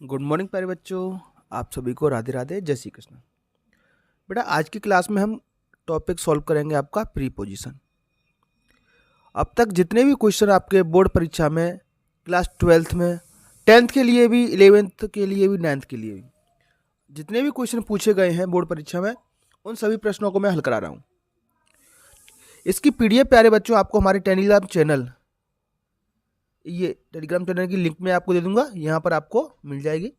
Good morning प्यारे बच्चों, आप सभी को राधे राधे, जय श्री कृष्ण। बेटा आज की क्लास में हम टॉपिक सॉल्व करेंगे आपका प्रीपोजिशन। अब तक जितने भी क्वेश्चन आपके बोर्ड परीक्षा में, क्लास 12th में, 10th के लिए भी, 11th के लिए भी, 9th के लिए भी, जितने भी क्वेश्चन पूछे गए हैं बोर्ड परीक्षा में, उन सभी प्रश्नों को मैं हल करा रहा हूँ। इसकी पीडीएफ प्यारे बच्चों आपको हमारे टेलीग्राम चैनल, ये टेलीग्राम चैनल की लिंक मैं आपको दे दूंगा, यहाँ पर आपको मिल जाएगी।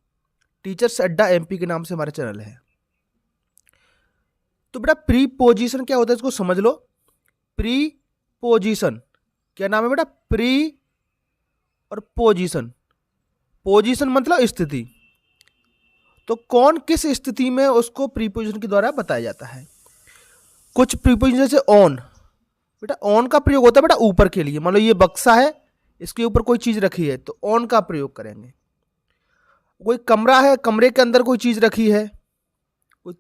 टीचर्स अड्डा एमपी के नाम से हमारा चैनल है। तो बेटा प्रीपोजिशन क्या होता है इसको समझ लो। प्रीपोजिशन क्या नाम है बेटा? प्री और पोजीशन। पोजीशन मतलब स्थिति। तो कौन किस स्थिति में उसको प्रीपोजिशन के द्वारा बताया जाता है। कुछ प्रीपोजिशन जैसे ऑन, बेटा ऑन का प्रयोग होता है बेटा ऊपर के लिए। मान लो ये बक्सा है, इसके ऊपर कोई चीज रखी है तो ऑन का प्रयोग करेंगे। कोई कमरा है, कमरे के अंदर कोई चीज रखी है,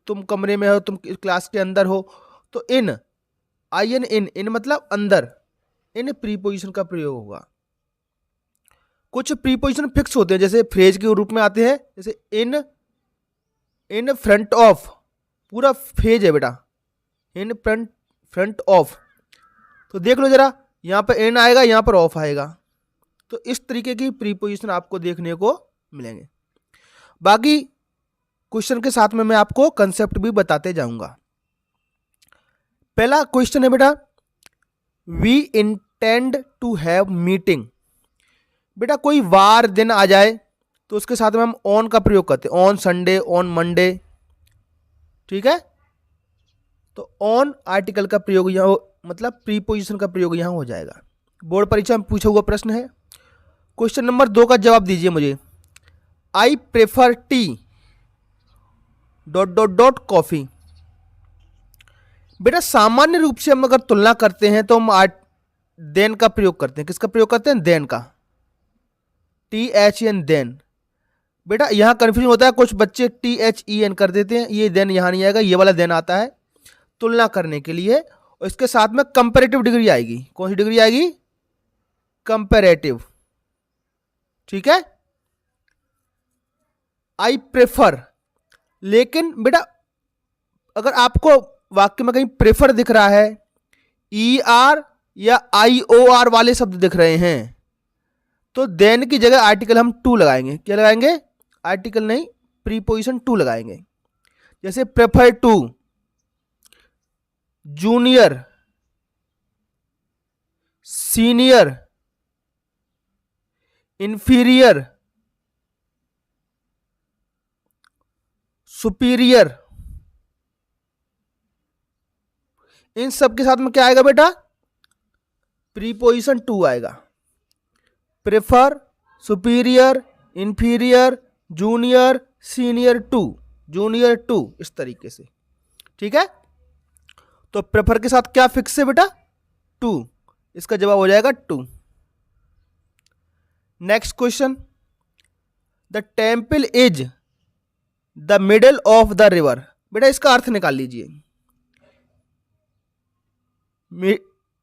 तुम कमरे में हो, तुम क्लास के अंदर हो, तो इन, आई एन इन, इन मतलब अंदर, इन प्रीपोजिशन का प्रयोग होगा। कुछ प्रीपोजिशन फिक्स होते हैं, जैसे फ्रेज के रूप में आते हैं, जैसे इन, इन फ्रंट ऑफ, पूरा फ्रेज है बेटा, इन फ्रंट ऑफ। तो देख लो जरा, यहां पर इन आएगा, यहां पर ऑफ आएगा। तो इस तरीके की प्रीपोजिशन आपको देखने को मिलेंगे। बाकी क्वेश्चन के साथ में मैं आपको कंसेप्ट भी बताते जाऊंगा। पहला क्वेश्चन है बेटा, we intend to have meeting. बेटा कोई वार दिन आ जाए तो उसके साथ में हम ऑन का प्रयोग करते हैं, ऑन संडे, ऑन मंडे, ठीक है। तो ऑन आर्टिकल का प्रयोग यहां, मतलब प्रीपोजिशन का प्रयोग यहां हो जाएगा। बोर्ड परीक्षा में पूछा हुआ प्रश्न है। क्वेश्चन नंबर 2 का जवाब दीजिए मुझे। I prefer tea dot dot dot coffee. बेटा सामान्य रूप से हम अगर तुलना करते हैं तो हम देन का प्रयोग करते हैं। किसका प्रयोग करते हैं? देन का, THEN, देन। बेटा यहां कंफ्यूजन होता है, कुछ बच्चे THEN कर देते हैं, ये देन यहां नहीं आएगा, ये वाला देन आता है तुलना करने के लिए। और इसके साथ में कंपैरेटिव डिग्री आएगी। कौन सी डिग्री आएगी? कंपैरेटिव, ठीक है। आई प्रेफर, लेकिन बेटा अगर आपको वाक्य में कहीं प्रेफर दिख रहा है, ER या IOR वाले शब्द दिख रहे हैं, तो देन की जगह आर्टिकल हम टू लगाएंगे। क्या लगाएंगे? आर्टिकल नहीं, प्रीपोजिशन टू लगाएंगे। जैसे prefer to, junior, senior, inferior, superior, इन सब के साथ में क्या आएगा बेटा? प्रीपोजिशन टू आएगा। Prefer, superior, inferior, junior, senior to, junior to, इस तरीके से, ठीक है। तो प्रेफर के साथ क्या फिक्स है बेटा? टू। इसका जवाब हो जाएगा two. Next question, the temple is the middle of the river. बेटा इसका अर्थ निकाल लीजिए।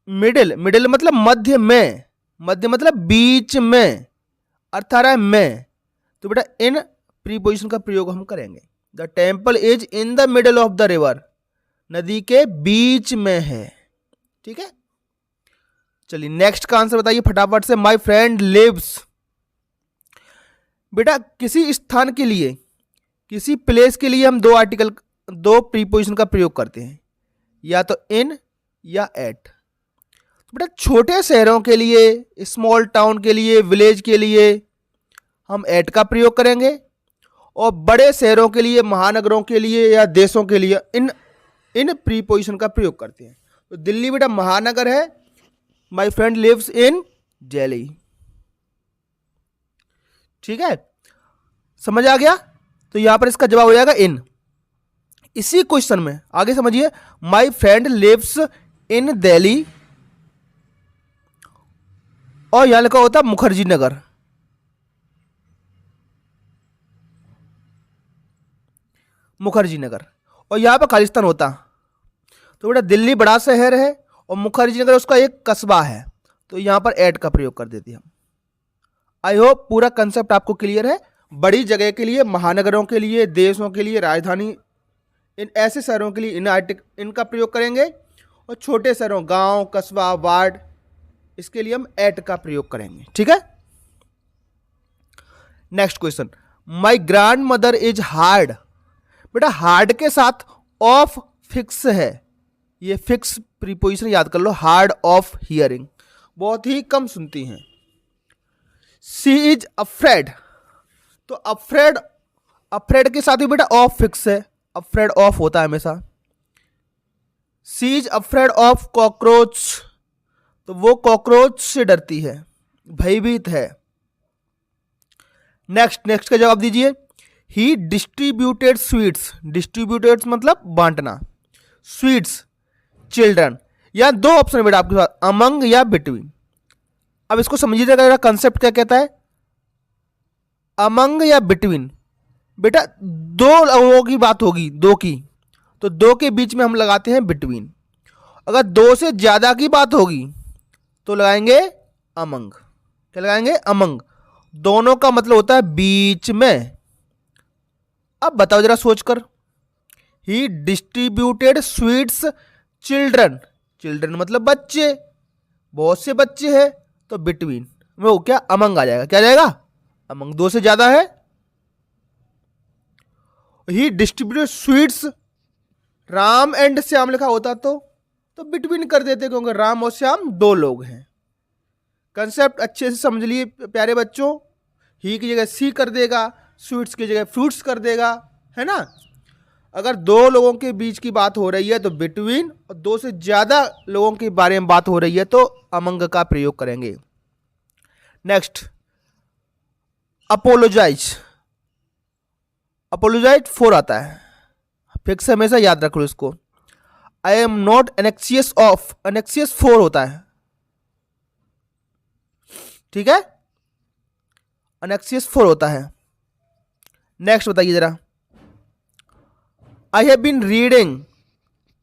मिडिल, मिडिल मतलब मध्य में, मध्य मतलब बीच में, अर्थ आ रहा है में। तो बेटा इन प्रीपोजिशन का प्रयोग हम करेंगे। The temple is in the middle of the river, नदी के बीच में है, ठीक है। चलिए नेक्स्ट का आंसर बताइए फटाफट से। My friend lives. बेटा किसी स्थान के लिए, किसी प्लेस के लिए हम दो प्रीपोजिशन का प्रयोग करते हैं, या तो इन या एट। तो बेटा छोटे शहरों के लिए, स्मॉल टाउन के लिए, विलेज के लिए हम एट का प्रयोग करेंगे, और बड़े शहरों के लिए, महानगरों के लिए या देशों के लिए इन प्रीपोजिशन का प्रयोग करते हैं। तो दिल्ली बेटा महानगर है, my friend lives in Delhi, ठीक है। समझ आ गया? तो यहां पर इसका जवाब हो जाएगा इन। इसी क्वेश्चन में आगे समझिए, my friend lives in Delhi, और यहां लिखा होता मुखर्जी नगर। मुखर्जी नगर, और यहां पर खालिस्तान होता। तो बेटा दिल्ली बड़ा शहर है और मुखर्जी नगर उसका एक कस्बा है, तो यहां पर एट का प्रयोग कर देते हम। आई होप पूरा कंसेप्ट आपको क्लियर है। बड़ी जगह के लिए, महानगरों के लिए, देशों के लिए, राजधानी, इन ऐसे शहरों के लिए इनका प्रयोग करेंगे। और छोटे शहरों, गांव, कस्बा, वार्ड, इसके लिए हम एट का प्रयोग करेंगे। ठीक है। Next question, my grand mother is hard. बेटा हार्ड के साथ ऑफ फिक्स है, ये फिक्स प्रीपोजिशन याद कर लो, हार्ड ऑफ हियरिंग, बहुत ही कम सुनती हैं। सी इज अफ्रेड, तो अफ्रेड के साथ भी बेटा ऑफ फिक्स है, अफ्रेड ऑफ होता है हमेशा। सी इज अफ्रेड ऑफ कॉकरोच, तो वो कॉकरोच से डरती है, भयभीत है। नेक्स्ट का जवाब दीजिए। ही डिस्ट्रीब्यूटेड स्वीट्स, डिस्ट्रीब्यूटेड मतलब बांटना, स्वीट्स चिल्ड्रन। या दो ऑप्शन बेटा आपके पास, अमंग या बिटवीन। अब इसको समझिएगा, कंसेप्ट क्या कहता है, अमंग या बिटवीन। बेटा दो लोगों की बात होगी, दो की, तो दो के बीच में हम लगाते हैं बिटवीन। अगर दो से ज्यादा की बात होगी तो लगाएंगे अमंग। क्या लगाएंगे, अमंग। दोनों का मतलब होता है बीच में। अब बताओ जरा सोचकर, ही डिस्ट्रीब्यूटेड स्वीट्स चिल्ड्रन, चिल्ड्रन मतलब बच्चे, बहुत से बच्चे हैं, तो बिटवीन वो क्या अमंग आ जाएगा। क्या जाएगा, अमंग। दो से ज्यादा है। He distributed sweets Ram and Shyam लिखा होता तो बिटवीन कर देते, क्योंकि राम और श्याम दो लोग हैं। कंसेप्ट अच्छे से समझ लिए प्यारे बच्चों। ही की जगह सी कर देगा, स्वीट्स की जगह फ्रूट्स कर देगा, है ना। अगर दो लोगों के बीच की बात हो रही है तो बिटवीन, और दो से ज्यादा लोगों के बारे में बात हो रही है तो अमंग का प्रयोग करेंगे। Next, apologise. अपोलोजाइज 4 आता है, फिक्स हमेशा याद रख लो इसको। आई एम नॉट एनेक्सियस ऑफ, एनेक्सियस 4 होता है। ठीक है, एनेक्सियस 4 होता है। नेक्स्ट बताइए जरा, I have been reading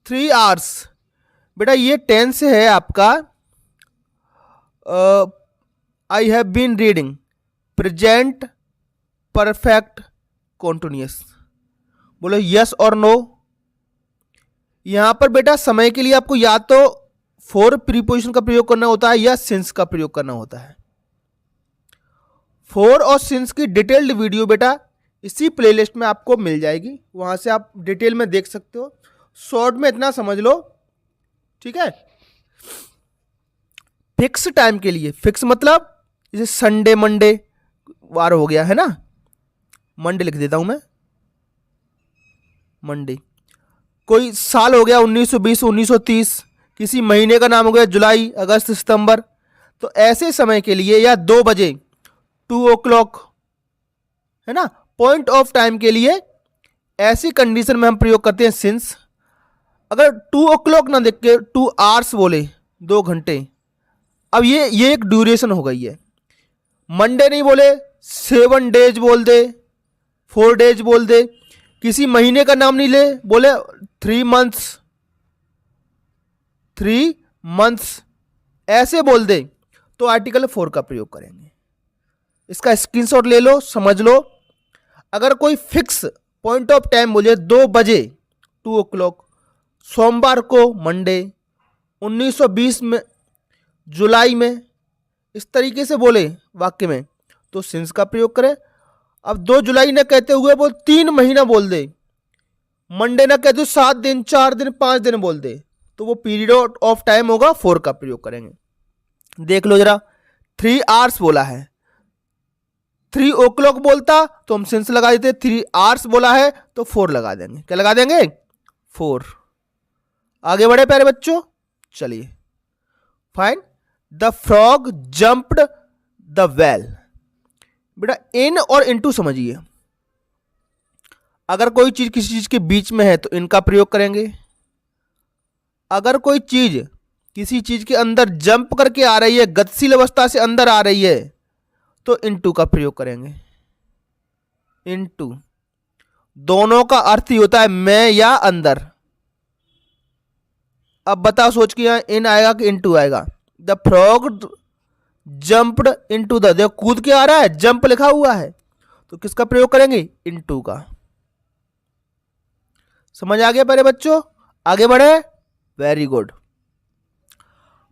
3 hours। बेटा ये टेंस है आपका, I have been reading, present perfect continuous. बोलो यस और नो। यहां पर बेटा समय के लिए आपको या तो फॉर प्रीपोजिशन का प्रयोग करना होता है या सिंस का प्रयोग करना होता है। फॉर और सिंस की डिटेल्ड वीडियो बेटा इसी प्लेलिस्ट में आपको मिल जाएगी, वहां से आप डिटेल में देख सकते हो। शॉर्ट में इतना समझ लो, ठीक है। फिक्स टाइम के लिए, फिक्स मतलब जैसे संडे मंडे वार हो गया है ना, मंडे लिख देता हूं मैं, मंडे। कोई साल हो गया 1920 1930, किसी महीने का नाम हो गया जुलाई अगस्त सितंबर, तो ऐसे समय के लिए, या 2 बजे 2 o'clock, है ना, पॉइंट ऑफ टाइम के लिए ऐसी कंडीशन में हम प्रयोग करते हैं सिंस। अगर 2 o'clock ना देख के 2 hours बोले, 2 घंटे, अब ये एक ड्यूरेशन हो गई है। मंडे नहीं बोले, 7 days बोल दे, 4 days बोल दे, किसी महीने का नाम नहीं ले, बोले 3 months ऐसे बोल दे, तो आर्टिकल 4 का प्रयोग करेंगे। इसका स्क्रीनशॉट ले लो, समझ लो। अगर कोई फिक्स पॉइंट ऑफ टाइम बोले 2 बजे 2 o'clock, सोमवार को मंडे, 1920 में जुलाई में, इस तरीके से बोले वाक्य में, तो सिंस का प्रयोग करें। अब 2 जुलाई न कहते हुए वो 3 महीना बोल दे, मंडे न कहते 7 दिन 4 दिन 5 दिन बोल दे, तो वो पीरियड ऑफ टाइम होगा, 4 का प्रयोग करेंगे। देख लो जरा, 3 hours बोला है, 3 o'clock बोलता तो हम सिंस लगा देते, 3 hours बोला है तो 4 लगा देंगे। क्या लगा देंगे, 4। आगे बढ़े प्यारे बच्चों, चलिए। Fine, the frog jumped the well. बेटा इन और इनटू समझिए। अगर कोई चीज किसी चीज के बीच में है तो इनका प्रयोग करेंगे। अगर कोई चीज किसी चीज के अंदर जंप करके आ रही है, गतिशील अवस्था से अंदर आ रही है, तो इनटू का प्रयोग करेंगे। इनटू दोनों का अर्थ ही होता है में या अंदर। अब बताओ सोच के, यहां इन आएगा कि इनटू आएगा। The frog jumped into the, देखो कूद के आ रहा है, जंप लिखा हुआ है, तो किसका प्रयोग करेंगे? इनटू का। समझ आ गया प्यारे बच्चों? आगे बढ़े। Very good.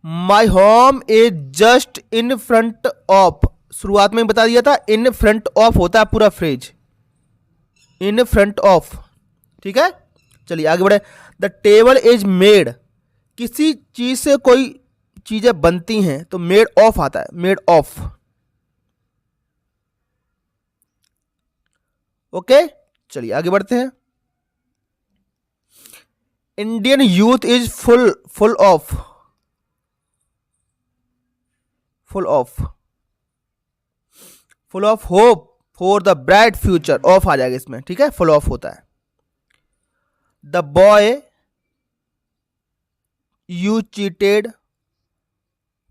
My home is just in front of, शुरुआत में बता दिया था, इन फ्रंट ऑफ होता है पूरा फ्रेज, इन फ्रंट ऑफ। ठीक है, चलिए आगे बढ़े। द टेबल इज मेड, किसी चीज से कोई चीजें बनती हैं तो मेड ऑफ आता है, मेड ऑफ। ओके, चलिए आगे बढ़ते हैं। Indian youth is full of, full of hope for the bright future, of आ जाएगा इसमें। ठीक है, फुल ऑफ होता है। The boy you cheated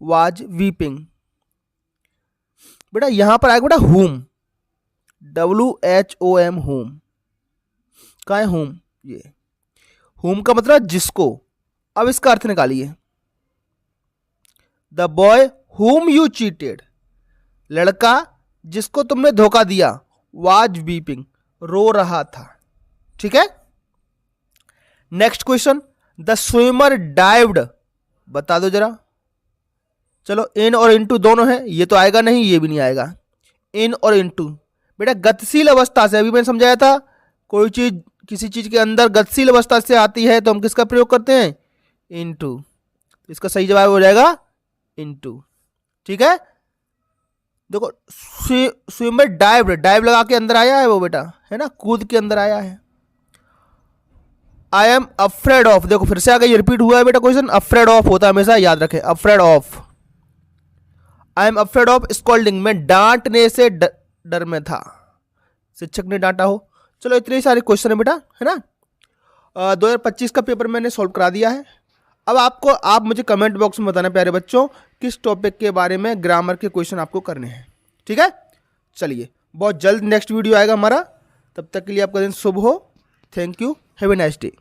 was weeping, बेटा यहां पर आएगा बेटा होम, WHOM होम। कहाँ है होम? ये होम का मतलब जिसको। अब इसका अर्थ निकालिए। The boy whom you cheated, लड़का जिसको तुमने धोखा दिया, वाज वीपिंग, रो रहा था। ठीक है, next question. The swimmer dived, बता दो जरा। चलो इन और इनटू दोनों है, ये तो आएगा नहीं, ये भी नहीं आएगा। इन और इनटू बेटा गतिशील अवस्था से, अभी मैंने समझाया था, कोई चीज किसी चीज के अंदर गतिशील अवस्था से आती है तो हम किसका प्रयोग करते हैं? इनटू। इसका सही जवाब हो जाएगा इनटू। ठीक है, देखो स्विमर डाइव, डाइव लगा के अंदर आया है वो बेटा, है ना, कूद के अंदर आया है। आई एम अफ्रेड ऑफ, देखो फिर से आ गया, ये रिपीट हुआ है बेटा क्वेश्चन। अफ्रेड ऑफ होता है हमेशा, याद रखें, afraid of. I am afraid of scolding, मैं डांटने से डर में था, शिक्षक ने डांटा हो। चलो इतने सारे क्वेश्चन है बेटा, है ना। 2025 का पेपर मैंने सॉल्व करा दिया है। अब आप मुझे कमेंट बॉक्स में बताना प्यारे बच्चों, किस टॉपिक के बारे में ग्रामर के क्वेश्चन आपको करने हैं। ठीक है, चलिए बहुत जल्द नेक्स्ट वीडियो आएगा हमारा, तब तक के लिए आपका दिन शुभ हो। Thank you, have a nice day.